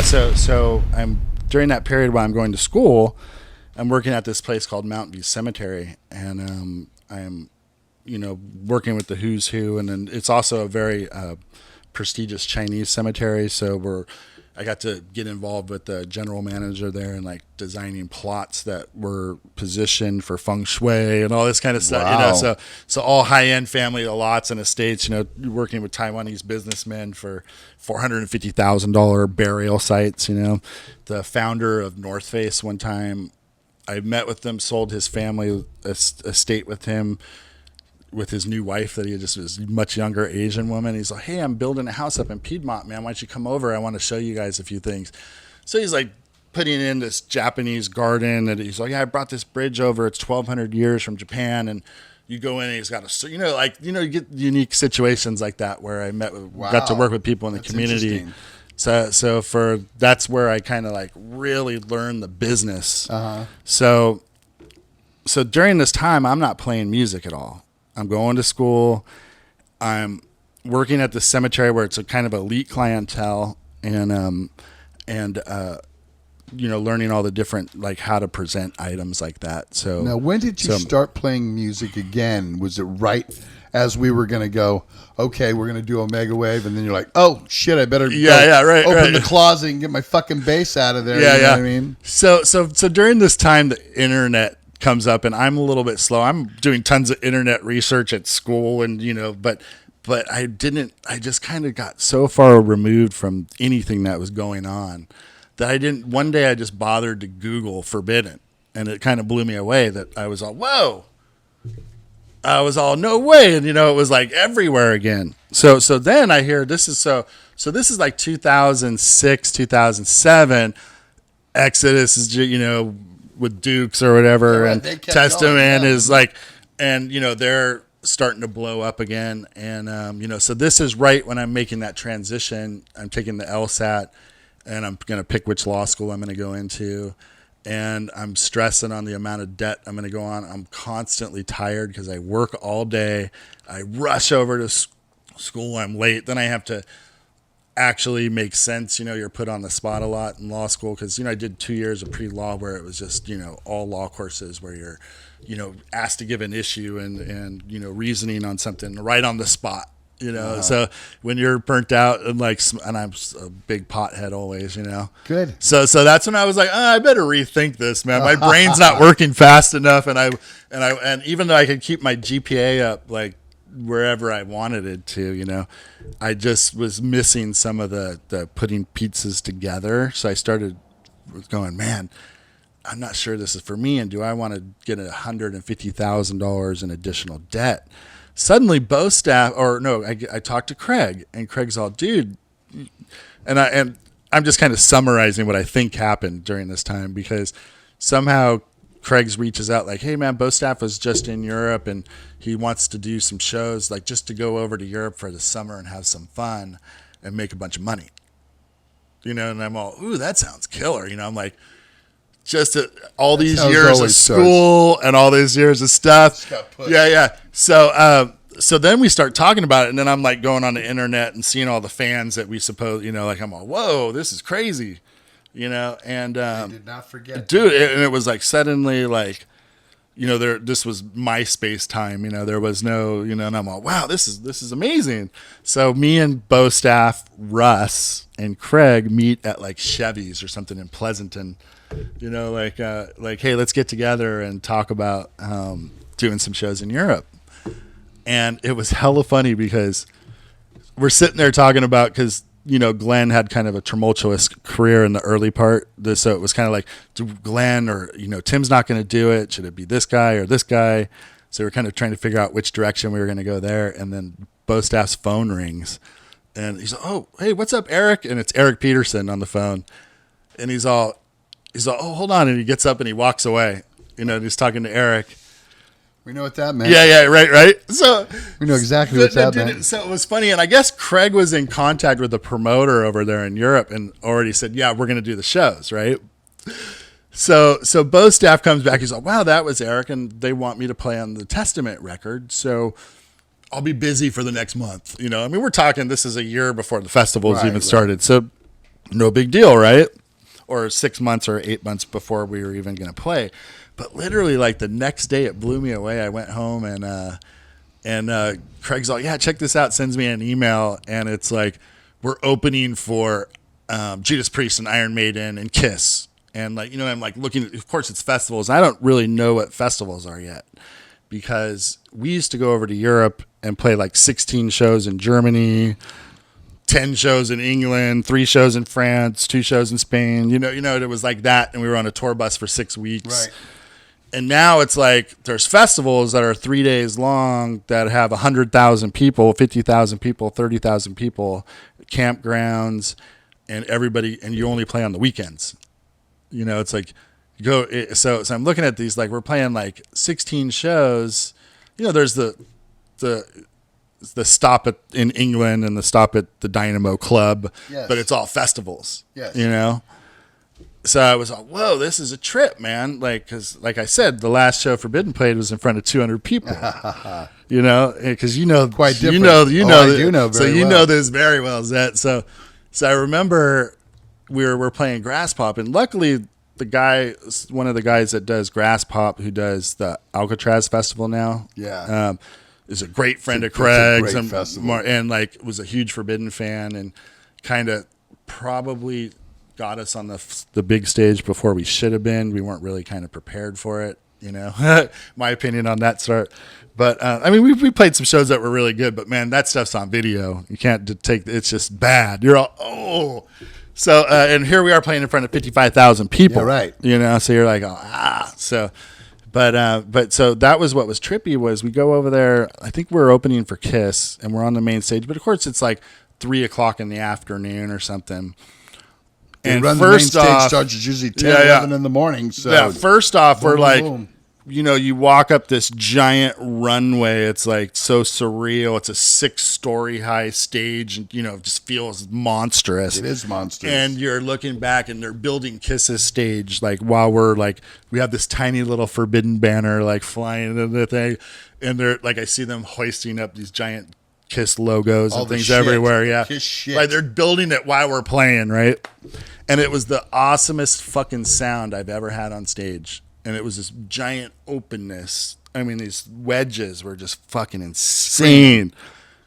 So I'm during that period while I'm going to school, I'm working at this place called Mountain View Cemetery, and I'm working with the who's who, and then it's also a very prestigious Chinese cemetery. So I got to get involved with the general manager there and like designing plots that were positioned for feng shui and all this kind of stuff. Wow. So all high end family lots and estates. Working with Taiwanese businessmen for $450,000 burial sites. The founder of North Face one time, I met with him, sold his family estate with him, with his new wife that he just was a much younger Asian woman. He's like, hey, I'm building a house up in Piedmont, man. Why don't you come over? I want to show you guys a few things. So he's like putting in this Japanese garden, and he's like, yeah, I brought this bridge over. It's 1,200 years from Japan. And you go in and he's got you get unique situations like that where I got to work with people in the community. So that's where I kind of like really learned the business. Uh-huh. So during this time, I'm not playing music at all. I'm going to school. I'm working at the cemetery where it's a kind of elite clientele, and learning all the different like how to present items like that. So now, when did you start playing music again? Was it right as we were going to go, okay, we're going to do Omega Wave, and then you're like, oh shit, I better open the closet and get my fucking bass out of there. You know what I mean? So during this time, the internet comes up, and I'm a little bit slow. I'm doing tons of internet research at school, and but I just kind of got so far removed from anything that was going on that one day I just bothered to Google Forbidden, and it kind of blew me away that I was all, whoa. I was all, no way. And, it was like everywhere again. So then I hear this is like 2006, 2007. Exodus is, with Dukes or whatever. Yeah, and Testament is like, and, they're starting to blow up again. And, so this is right when I'm making that transition. I'm taking the LSAT, and I'm going to pick which law school I'm going to go into. And I'm stressing on the amount of debt I'm going to go on. I'm constantly tired because I work all day. I rush over to school. I'm late. Then I have to actually make sense. You're put on the spot a lot in law school because, I did 2 years of pre-law where it was just, all law courses where you're, asked to give an issue and reasoning on something right on the spot. So when you're burnt out and I'm a big pothead always, Good. So that's when I was like, I better rethink this, man. My brain's not working fast enough. And even though I could keep my GPA up, like wherever I wanted it to, I just was missing some of the putting pieces together. So I started going, man, I'm not sure this is for me. And do I want to get $150,000 in additional debt? Suddenly, I talked to Craig, and Craig's all, dude, and I'm just kind of summarizing what I think happened during this time because somehow Craig's reaches out like, hey man, Bostaff was just in Europe and he wants to do some shows, like just to go over to Europe for the summer and have some fun and make a bunch of money, and I'm all, ooh, that sounds killer, I'm like, just all these years of school and all these years of stuff. Yeah. So then we start talking about it, and then I'm like going on the internet and seeing all the fans that we suppose, like I'm all, whoa, this is crazy, and I did not forget, dude. And it was like suddenly like, this was MySpace time, there was no, and I'm all, wow, this is amazing. So me and Bostaff, Russ, and Craig meet at like Chevy's or something in Pleasanton. Hey, let's get together and talk about doing some shows in Europe. And it was hella funny because we're sitting there talking about, because, Glenn had kind of a tumultuous career in the early part. So it was kind of like, do Glenn or, Tim's not going to do it. Should it be this guy or this guy? So we're kind of trying to figure out which direction we were going to go there. And then Bostaff's phone rings. And he's like, oh, hey, what's up, Eric? And it's Eric Peterson on the phone. And he's all, oh, hold on. And he gets up and he walks away. He's talking to Eric. We know what that meant. Yeah, right. So we know exactly what that meant. So it was funny. And I guess Craig was in contact with the promoter over there in Europe and already said, yeah, we're going to do the shows, right? So Bostaff comes back. He's like, wow, that was Eric. And they want me to play on the Testament record. So I'll be busy for the next month. We're talking, this is a year before the festivals even started. So No big deal, right? Or 6 months or 8 months before we were even going to play. But literally, like the next day, it blew me away. I went home and Craig's like, yeah, check this out. Sends me an email, and it's like, we're opening for Judas Priest and Iron Maiden and Kiss. And like, I'm like looking, of course it's festivals. I don't really know what festivals are yet, because we used to go over to Europe and play like 16 shows in Germany, 10 shows in England, 3 shows in France, 2 shows in Spain. It was like that. And we were on a tour bus for 6 weeks. Right. And now it's like there's festivals that are 3 days long that have 100,000 people, 50,000 people, 30,000 people, campgrounds, and everybody, and you only play on the weekends. It's like so I'm looking at these, like we're playing like 16 shows. There's the stop in England and the stop at the Dynamo Club, yes. But it's all festivals. Yes. So I was like, whoa, this is a trip, man. Like, because like I said, the last show Forbidden played was in front of 200 people. Because quite different. I do know so very well. know this very well, Zet. So I remember we're playing Grass Pop, and luckily one of the guys that does Grass Pop, who does the Alcatraz Festival now, is a great friend of Craig's, and like was a huge Forbidden fan, and kind of probably got us on the big stage before we should have been. We weren't really kind of prepared for it, my opinion on that start. But I mean, we played some shows that were really good, but man, that stuff's on video. You can't it's just bad. You're all, So, and here we are playing in front of 55,000 people. Yeah, right. So you're like, so, but so that was what was trippy was we go over there. I think we're opening for Kiss and we're on the main stage, but of course it's like 3:00 in the afternoon or something. And first the main stage starts usually 10, 11 in the morning. So first off, we're like, you walk up this giant runway. It's like so surreal. It's a 6-story high stage, and it just feels monstrous. It is monstrous. And you're looking back, and they're building Kiss's stage. Like while we're like, we have this tiny little Forbidden banner like flying in the thing, and they're like, I see them hoisting up these giant Kiss logos and things everywhere. Yeah, Kiss shit. Like they're building it while we're playing, right? And it was the awesomest fucking sound I've ever had on stage. And it was this giant openness. I mean, these wedges were just fucking insane.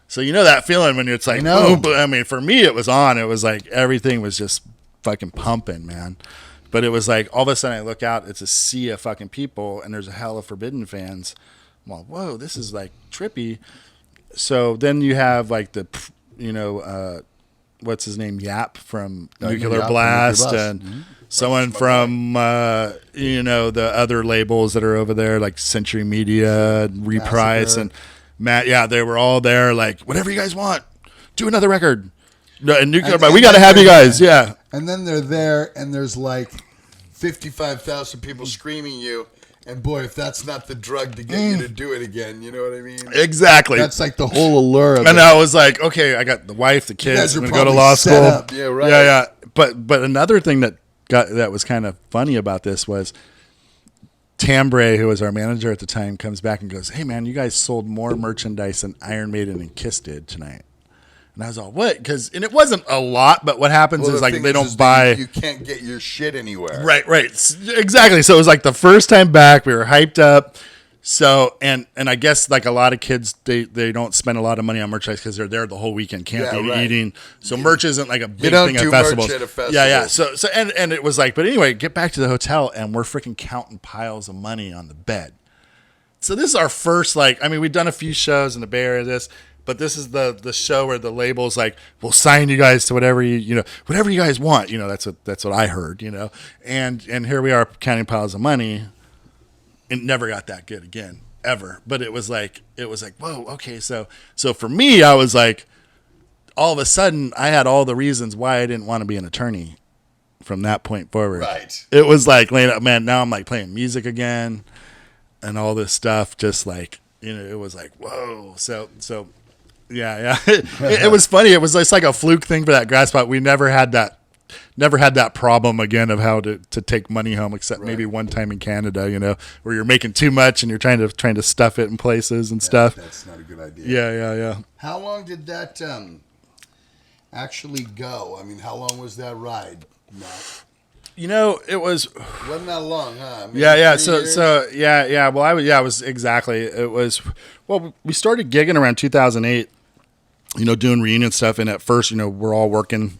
So that feeling when it's like, boom. I mean, for me, it was on. It was like everything was just fucking pumping, man. But it was like all of a sudden I look out, it's a sea of fucking people, and there's a hell of Forbidden fans. I'm like, whoa, this is like trippy. So then you have like the, what's his name, Yap from Nuclear Blast, and someone from the other labels that are over there, like Century Media, Reprise, and Matt. Yeah, they were all there. Like, whatever you guys want, do another record. No, and Nuclear Blast, we got to have you guys. Yeah, and then they're there, and there's like 55,000 people screaming you. And boy, if that's not the drug to get you to do it again, you know what I mean? Exactly. That's like the whole allure of it. And I was like, okay, I got the wife, the kids, I'm going to go to law school. Up. Yeah, right. Yeah. But another thing that was kind of funny about this was Tambray, who was our manager at the time, comes back and goes, hey man, you guys sold more merchandise than Iron Maiden and Kiss did tonight. And I was all, what? And it wasn't a lot, but what happens is like they don't buy. You can't get your shit anywhere. Right. Exactly. So it was like the first time back, we were hyped up. So, and I guess like a lot of kids, they don't spend a lot of money on merchandise because they're there the whole weekend camping, eating. So merch isn't like a big thing at festivals. Merch at a festival. Yeah. So and it was like, but anyway, get back to the hotel and we're freaking counting piles of money on the bed. So this is our first, like, I mean, we've done a few shows in the Bay Area, but this is the show where the label's like, we'll sign you guys to whatever whatever you guys want. That's what I heard, and here we are counting piles of money. It never got that good again, ever. But it was like, whoa, okay. So for me, I was like, all of a sudden I had all the reasons why I didn't want to be an attorney from that point forward. Right. It was like, man, now I'm like playing music again and all this stuff. Just like, it was like, whoa. So yeah. It was funny. It was just like a fluke thing for that Grass Spot. We never had that problem again of how to take money home, except maybe one time in Canada, where you're making too much and you're trying to stuff it in places and stuff. That's not a good idea. Yeah. How long did that actually go? I mean, how long was that ride? No. It wasn't that long, huh? Maybe yeah. 3 years? Yeah. Well, I was exactly. It was. Well, we started gigging around 2008. Doing reunion stuff, and at first, we're all working,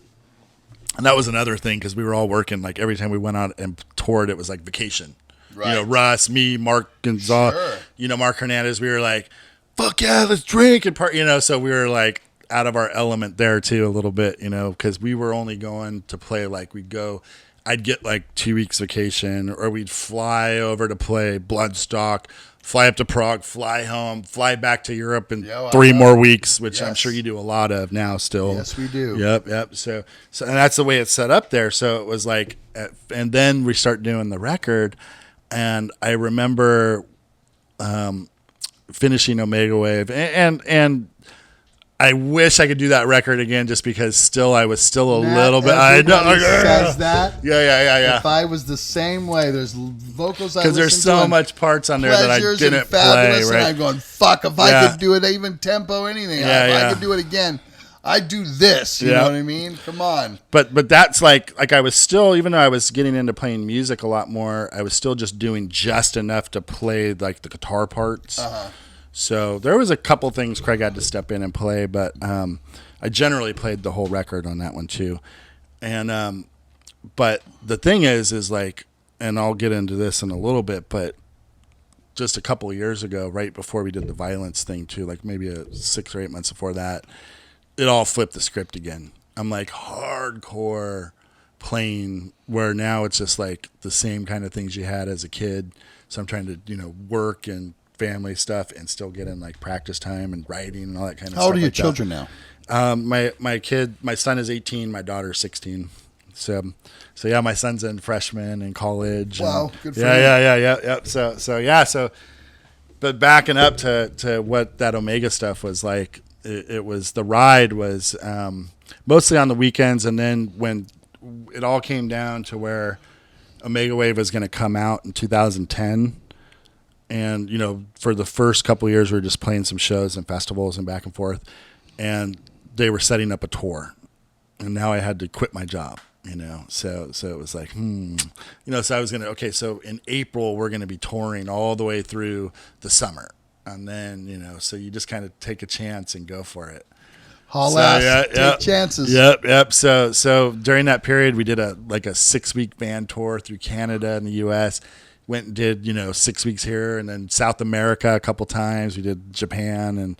and that was another thing because we were all working. Like every time we went out and toured, it was like vacation. Right. Russ, me, Mark Gonzalez, Mark Hernandez. We were like, "Fuck yeah, let's drink and party." So we were like out of our element there too a little bit, because we were only going to play like we'd go. I'd get like 2 weeks vacation, or we'd fly over to play Bloodstock, fly up to Prague, fly home, fly back to Europe in 3 more weeks, which I'm sure you do a lot of now still. Yes, we do. Yep. So and that's the way it's set up there. So it was like, and then we start doing the record, and I remember finishing Omega Wave, and I wish I could do that record again, just because I was still a little bit. I know. Says that. Yeah. If I was the same way, there's vocals I listen to. Because there's so much parts on there that I didn't play. Right. And I'm going, fuck, if I could do it, even tempo, anything. If I could do it again, I'd do this. You know what I mean? Come on. But that's like I was still, even though I was getting into playing music a lot more, I was still just doing just enough to play like the guitar parts. So there was a couple things Craig had to step in and play, but I generally played the whole record on that one too. And but the thing is like, and I'll get into this in a little bit, but just a couple of years ago, right before we did the Violence thing too, like maybe 6 or 8 months before that, it all flipped the script again. I'm like hardcore playing, where now it's just like the same kind of things you had as a kid. So I'm trying to, work and family stuff and still get in like practice time and writing and all that kind of stuff. How old are your children now? My son is 18, my daughter's 16. So yeah, my son's in freshman in college. Wow, good for you. Yeah. So but backing up to what that Omega stuff was like, it was, the ride was mostly on the weekends, and then when it all came down to where Omega Wave was going to come out in 2010. And, for the first couple of years, we were just playing some shows and festivals and back and forth. And they were setting up a tour. And now I had to quit my job, So it was like, so I was going to, so in April, we're going to be touring all the way through the summer. And then, so you just kind of take a chance and go for it. Take chances. Yep. So during that period, we did a 6-week van tour through Canada and the U.S., went and did 6 weeks here, and then South America a couple times. We did Japan,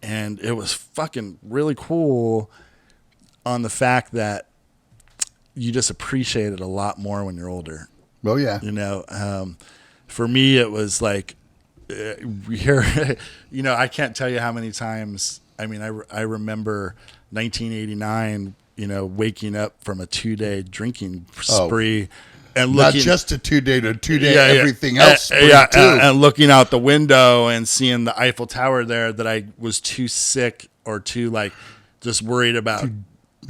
and it was fucking really cool on the fact that you just appreciate it a lot more when you're older. Oh yeah. For me it was like here, I can't tell you how many times. I mean, I remember 1989, waking up from a 2-day drinking spree. And not just a 2-day to 2-day everything else. Too. And looking out the window and seeing the Eiffel Tower there, that I was too sick or too just worried about.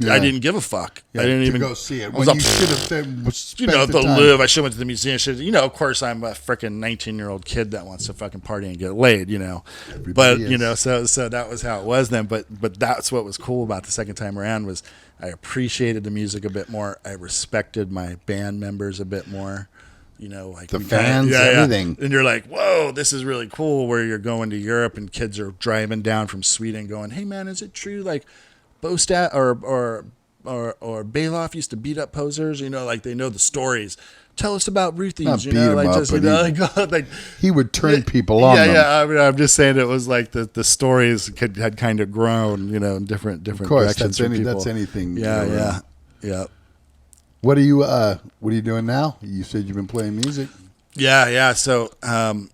I didn't give a fuck. I didn't even go see it. When you should have spent the Louvre. I should have went to the museum. Of course, I'm a freaking 19-year-old kid that wants to fucking party and get laid. Everybody but is. So that was how it was then. But that's what was cool about the second time around, was I appreciated the music a bit more. I respected my band members a bit more. Like the fans, everything. And you're like, whoa, this is really cool. Where you're going to Europe and kids are driving down from Sweden, going, hey man, is it true like Bostat or Bailoff used to beat up posers? Like they know the stories. Tell us about Ruthie's. Not beat him up, he would turn people on. I mean, I'm just saying it was like the stories had kind of grown, in different of course, directions. That's anything. Yeah. What are you doing now? You said you've been playing music. Yeah. So and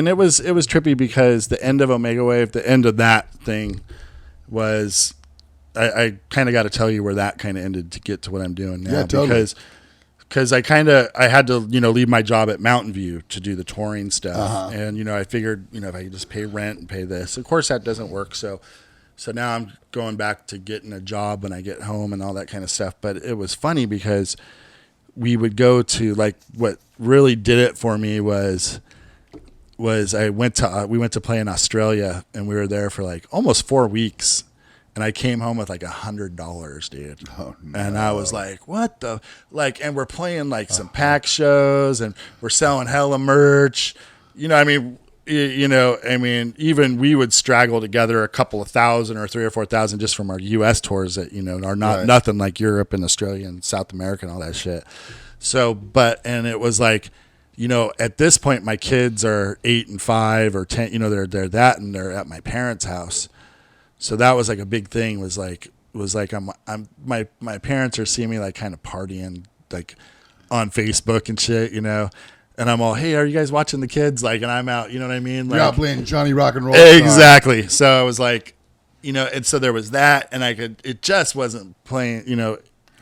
it was trippy because the end of Omega Wave, the end of that thing was, I kind of got to tell you where that kind of ended to get to what I'm doing now. Yeah, totally. Because I had to leave my job at Mountain View to do the touring stuff, and I figured if I could just pay rent and pay this, of course that doesn't work. So now I'm going back to getting a job when I get home and all that kind of stuff. But it was funny because we would go to, like, what really did it for me was we went to play in Australia, and we were there for like almost 4 weeks. and I came home with like $100, dude. Oh, no. And I was like, what the, like, and we're playing like some pack shows, and we're selling hella merch. I mean, even we would straggle together a couple of thousand or 3,000 or 4,000 just from our U.S. tours that, are not nothing like Europe and Australia and South America and all that shit. So, and it was like, at this point, my kids are 8 and 5 or 10, they're that, and they're at my parents' house. So that was like a big thing, was like my parents are seeing me like kind of partying like on Facebook and shit, and I'm all, hey, are you guys watching the kids? Like, and I'm out, you know what I mean? Like, you're out playing Johnny Rock and Roll. Exactly. So I was like, and so there was that, and it just wasn't playing,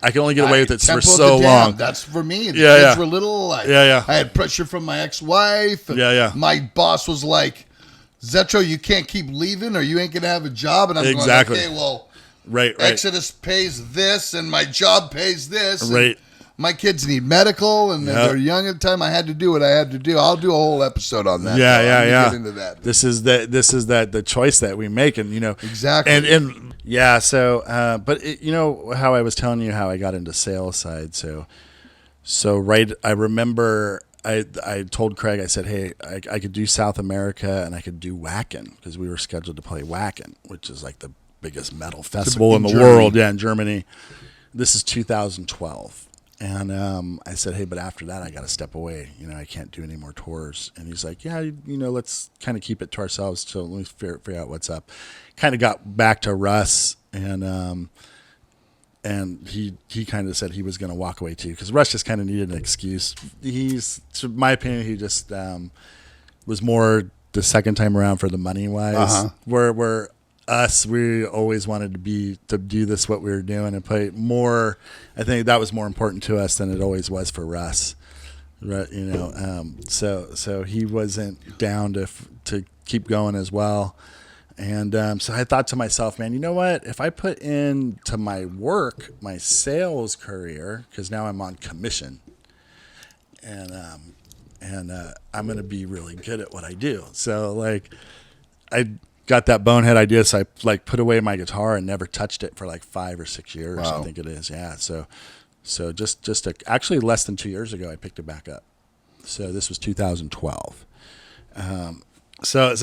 I could only get away with it for so long. That's for me. The kids were little. I had pressure from my ex-wife. My boss was like, Zetro, you can't keep leaving or you ain't going to have a job. And I'm going, okay, well, right. Exodus pays this and my job pays this. Right. My kids need medical, and they're young at the time. I had to do what I had to do. I'll do a whole episode on that. Yeah. Get into that. This is the choice that we make, and exactly. And yeah. So, but how I was telling you how I got into sales side. So right. I remember I told Craig. I said, hey, I could do South America and I could do Wacken, because we were scheduled to play Wacken, which is like the biggest metal festival in the world. Yeah, in Germany. This is 2012. And I said, hey, but after that, I got to step away. I can't do any more tours. And he's like, yeah, let's kind of keep it to ourselves till we figure out what's up. Kind of got back to Russ, and he kind of said he was going to walk away too, because Russ just kind of needed an excuse. To my opinion, he just was more the second time around for the money wise. Where us, we always wanted to do this, what we were doing, and play more. I think that was more important to us than it always was for Russ, right? So he wasn't down to keep going as well, and so I thought to myself, man, you know what? If I put into my work, my sales career, because now I'm on commission, and I'm gonna be really good at what I do. So like, I got that bonehead idea, so I like put away my guitar and never touched it for like 5 or 6 years. Wow. I think it is. Yeah. So just actually less than 2 years ago, I picked it back up. So this was 2012. So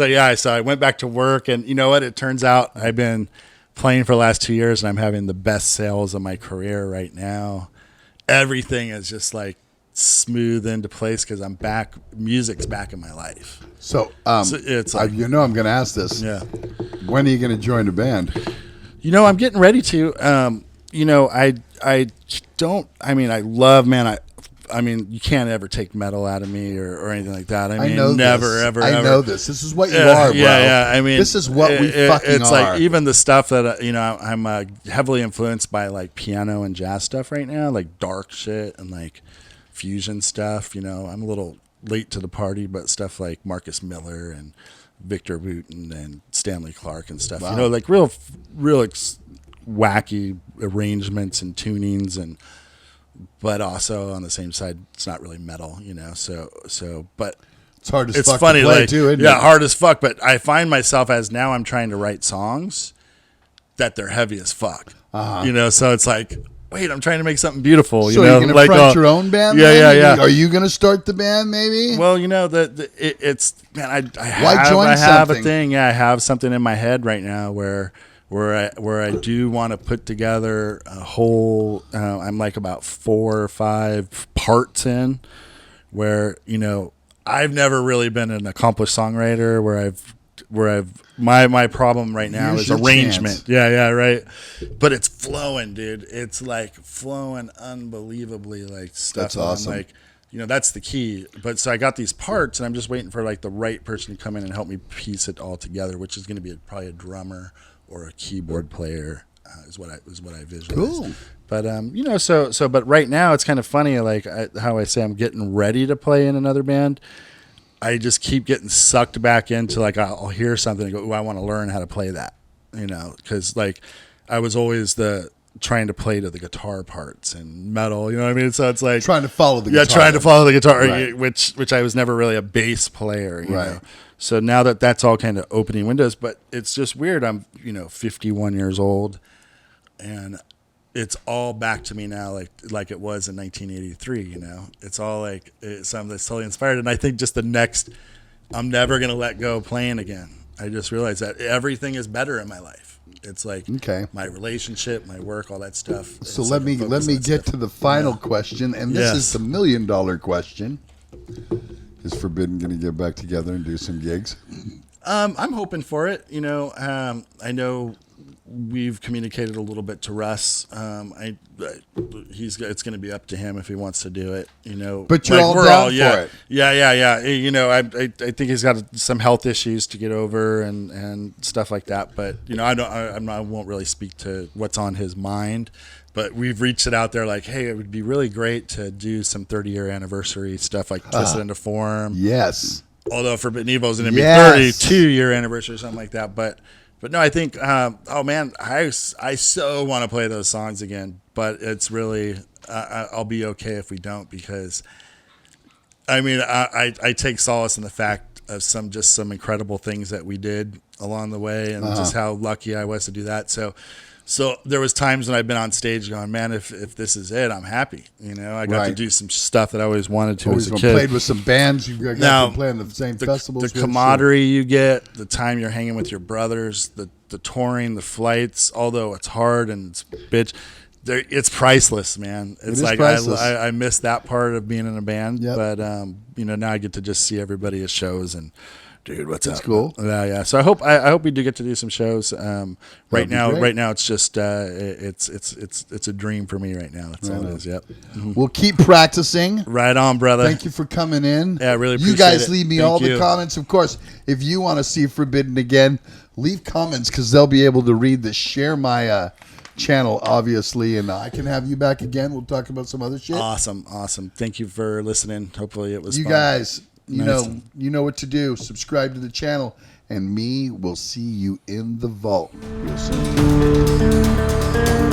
I went back to work, and you know what? It turns out I've been playing for the last 2 years, and I'm having the best sales of my career right now. Everything is just like smooth into place because I'm back. Music's back in my life. So it's like, I'm going to ask this. Yeah. When are you going to join the band? I'm getting ready to. I don't. I mean, I love, man. I mean, you can't ever take metal out of me or anything like that. I mean, never, ever. I know this. This is what you are, bro. Yeah. I mean, this is what we fucking it's are. It's like even the stuff that I'm heavily influenced by, like piano and jazz stuff right now, like dark shit and like fusion stuff. I'm a little late to the party, but stuff like Marcus Miller and Victor Wooten and Stanley Clarke and stuff. Wow. Like real wacky arrangements and tunings, but also on the same side, it's not really metal, So, but it's hard as it's fuck funny, to play like, too, isn't it? Yeah, hard as fuck. But I find myself as now I'm trying to write songs that they're heavy as fuck. So it's like, wait, I'm trying to make something beautiful. So you're going to front your own band? Yeah. Are you going to start the band maybe? Well, it's, man, I have a thing. Yeah, I have something in my head right now where I do want to put together a whole, I'm like about 4 or 5 parts in where, I've never really been an accomplished songwriter where my problem right now is arrangement. Yeah, right. But it's flowing, dude. It's like flowing unbelievably, like stuff. That's awesome. I'm like, that's the key. But so I got these parts, and I'm just waiting for like the right person to come in and help me piece it all together, which is going to be probably a drummer or a keyboard player, is what I visualize. Cool. But but right now it's kind of funny, like how I say I'm getting ready to play in another band. I just keep getting sucked back into, like, I'll hear something and go, I want to learn how to play that, because like I was always trying to play to the guitar parts and metal, you know what I mean? So it's like trying to follow the guitar. Yeah, trying to follow the guitar, Right. which I was never really a bass player, you Right. know? So now that's all kind of opening windows, but it's just weird. I'm, 51 years old, and it's all back to me now, like it was in 1983. It's all like something that's totally inspired, and I think just I'm never gonna let go of playing again. I just realized that everything is better in my life. It's like my relationship, my work, all that stuff. So let me get to the final question, and this is the $1 million question. Is Forbidden going to get back together and do some gigs? I'm hoping for it. I know we've communicated a little bit to Russ. It's going to be up to him if he wants to do it. But you're all down for it. Yeah. I think he's got some health issues to get over and stuff like that. But I won't really speak to what's on his mind. But we've reached it out there like, hey, it would be really great to do some 30-year anniversry stuff like Twisted into Form. Yes. Although Forbidden Evil is going to be 32-year anniversary or something like that. But no, I think, I so want to play those songs again. But it's really, I'll be okay if we don't, because, I take solace in the fact of some incredible things that we did along the way, and just how lucky I was to do that. So there was times when I've been on stage going, man, if this is it, I'm happy. I got to do some stuff that I always wanted to as a kid. Played with some bands. You got to play on the same festivals. The camaraderie you get, the time you're hanging with your brothers, the touring, the flights, although it's hard and it's bitch, it's priceless, man. It's like priceless. I miss that part of being in a band. Yep. But, now I get to just see everybody at shows and, dude, what's up? That's cool. Yeah. So I hope we do get to do some shows. Right now it's just it's a dream for me right now. That's all it is. Yep. Mm-hmm. We'll keep practicing. Right on, brother. Thank you for coming in. Yeah, I really appreciate it. You guys leave me all the comments. Of course, if you want to see Forbidden again, leave comments because they'll be able to read this. Share my channel, obviously, and I can have you back again. We'll talk about some other shit. Awesome. Thank you for listening. Hopefully it was fun. Guys. You know what to do. Subscribe to the channel, and me will see you in the vault real soon.